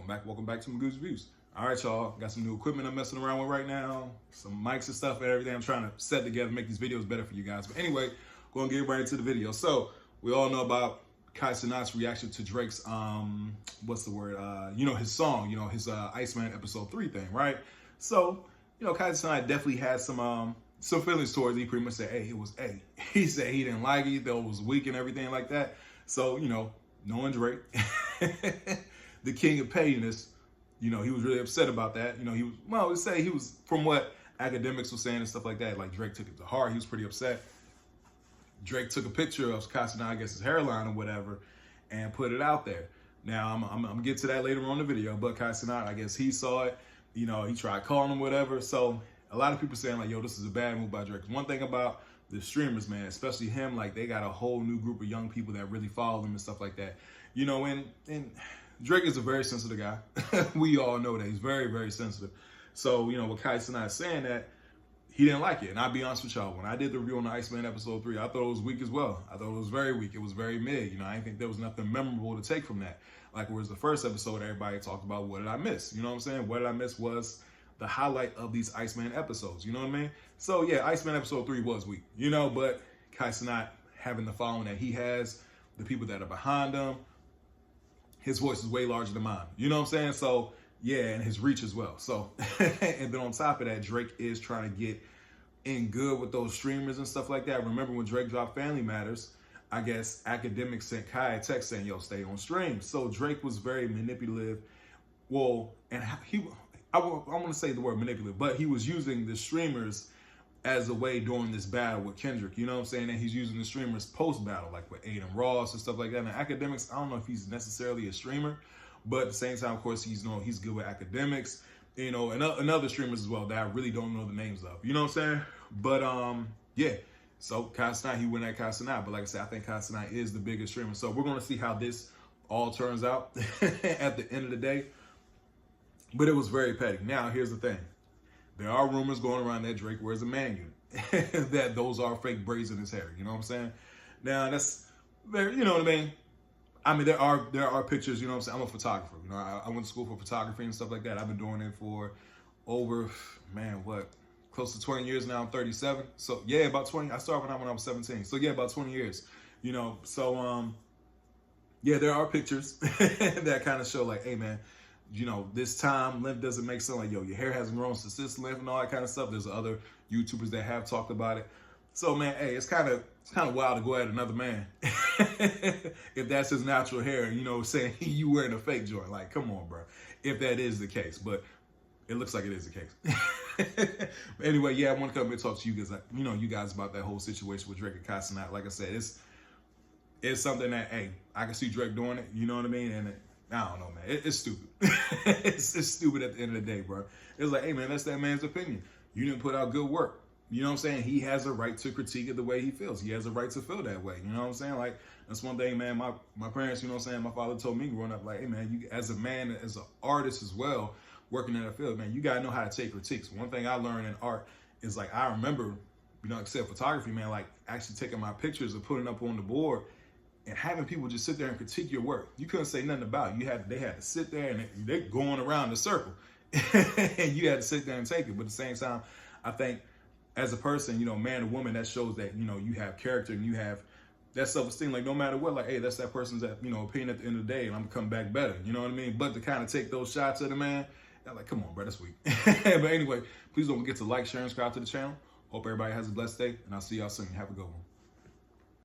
Welcome back to my Goose Reviews. All right, y'all, got some new equipment I'm messing around with right now, some mics and stuff and everything I'm trying to set together, make these videos better for you guys. But anyway, going to get right into the video. So we all know about Kai Cenat's reaction to Drake's, his song, his Iceman episode 3 thing, right? So, Kai Cenat definitely had some feelings towards it. He pretty much said, hey, it was A. He said he didn't like it, that it was weak and everything like that. So, knowing Drake, the king of pettiness, he was really upset about that. He was, from what academics were saying and stuff like that, like Drake took it to heart. He was pretty upset. Drake took a picture of Kai Cenat, I guess his hairline or whatever, and put it out there. Now, I'm going to get to that later on in the video, but Kai Cenat, I guess he saw it. He tried calling him, whatever. So a lot of people saying like, yo, this is a bad move by Drake. One thing about the streamers, man, especially him, like they got a whole new group of young people that really follow him and stuff like that. And Drake is a very sensitive guy. We all know that. He's very, very sensitive. So, with Kai Cenat saying that, he didn't like it. And I'll be honest with y'all, when I did the review on the Iceman episode 3, I thought it was weak as well. I thought it was very weak. It was very mid. I didn't think there was nothing memorable to take from that. Like, whereas the first episode, everybody talked about what did I miss? You know what I'm saying? What did I miss was the highlight of these Iceman episodes. You know what I mean? So, yeah, Iceman episode 3 was weak. But Kai Cenat having the following that he has, the people that are behind him, his voice is way larger than mine. You know what I'm saying? So, yeah, and his reach as well. So, and then on top of that, Drake is trying to get in good with those streamers and stuff like that. Remember when Drake dropped Family Matters, I guess academics sent Kai a text saying, yo, stay on stream. So Drake was very manipulative. Well, and I want to say the word manipulative, but he was using the streamers as a way during this battle with Kendrick. You know what I'm saying? And he's using the streamers post-battle, like with Aiden Ross and stuff like that. And academics, I don't know if he's necessarily a streamer, but at the same time, of course, he's good with academics, and other streamers as well that I really don't know the names of. You know what I'm saying? But yeah. So Kai Cenat, he went at Kai Cenat, but like I said, I think Kai Cenat is the biggest streamer. So we're gonna see how this all turns out at the end of the day. But it was very petty. Now here's the thing: there are rumors going around that Drake wears a man unit, that those are fake braids in his hair. You know what I'm saying? Now that's very, you know what I mean? I mean, there are pictures, you know what I'm saying? I'm a photographer. I went to school for photography and stuff like that. I've been doing it for over, close to 20 years now. I'm 37. So, yeah, about 20. I started when I was 17. So, yeah, about 20 years. So, yeah, there are pictures that kind of show like, hey, man, this time length doesn't make sense. Like, yo, your hair hasn't grown since this length and all that kind of stuff. There's other YouTubers that have talked about it. So, man, hey, it's kind of wild to go at another man if that's his natural hair, saying you wearing a fake joint. Like, come on, bro. If that is the case, but it looks like it is the case. But anyway, yeah, I want to come and talk to you guys, you guys about that whole situation with Drake and Kai Cenat. Like I said, it's something that, hey, I can see Drake doing it. You know what I mean? And I don't know, man. It's stupid. It's stupid at the end of the day, bro. It's like, hey, man, that's that man's opinion. You didn't put out good work. You know what I'm saying? He has a right to critique it the way he feels. He has a right to feel that way. You know what I'm saying? Like, that's one thing, man, my parents, you know what I'm saying? My father told me growing up, like, hey, man, you as a man, as an artist as well, working in that field, man, you got to know how to take critiques. One thing I learned in art is, like, I remember, like I said, photography, man, like, actually taking my pictures and putting up on the board and having people just sit there and critique your work. You couldn't say nothing about it. They had to sit there and they're going around the circle. And you had to sit there and take it. But at the same time, I think, as a person, man or woman, that shows that, you have character and you have that self-esteem. Like, no matter what, like, hey, that's that person's, opinion at the end of the day, and I'm gonna come back better. You know what I mean? But to kind of take those shots at the man, I'm like, come on, bro, that's weak. But anyway, please don't forget to like, share, and subscribe to the channel. Hope everybody has a blessed day, and I'll see y'all soon. Have a good one.